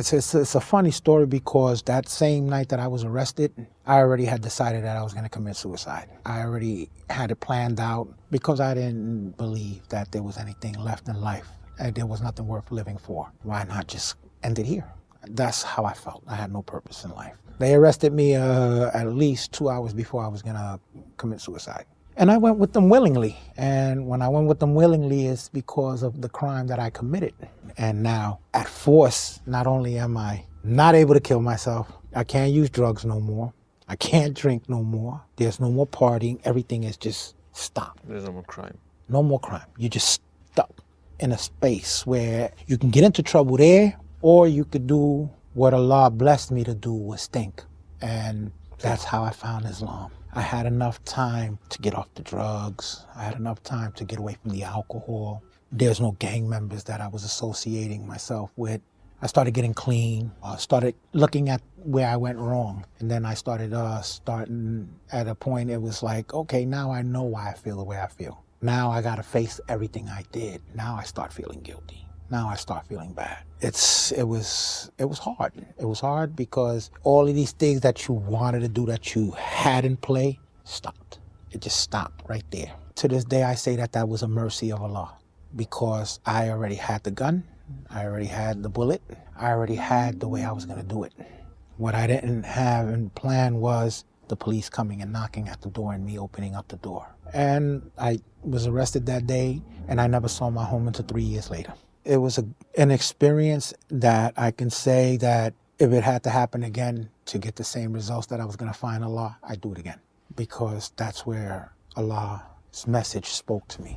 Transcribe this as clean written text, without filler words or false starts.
It's a funny story because that same night that I was arrested, I already had decided that I was going to commit suicide. I already had it planned out because I didn't believe that there was anything left in life and there was nothing worth living for. Why not just end it here? That's how I felt. I had no purpose in life. They arrested me at least 2 hours before I was going to commit suicide. And I went with them willingly. And when I went with them willingly, it's because of the crime that I committed. And now, at force, not only am I not able to kill myself, I can't use drugs no more. I can't drink no more. There's no more partying. Everything is just stopped. There's no more crime. No more crime. You're just stuck in a space where you can get into trouble there, or you could do what Allah blessed me to do, was think. And that's how I found Islam. I had enough time to get off the drugs. I had enough time to get away from the alcohol. There's no gang members that I was associating myself with. I started getting clean. I started looking at where I went wrong. And then I started starting at a point it was like, okay, now I know why I feel the way I feel. Now I got to face everything I did. Now I start feeling guilty. Now I start feeling bad. It was hard. It was hard because all of these things that you wanted to do, that you had in play, stopped. It just stopped right there. To this day, I say that that was a mercy of Allah because I already had the gun. I already had the bullet. I already had the way I was going to do it. What I didn't have in plan was the police coming and knocking at the door and me opening up the door. And I was arrested that day, and I never saw my home until 3 years later. It was an experience that I can say that if it had to happen again to get the same results that I was going to find Allah, I'd do it again. Because that's where Allah's message spoke to me.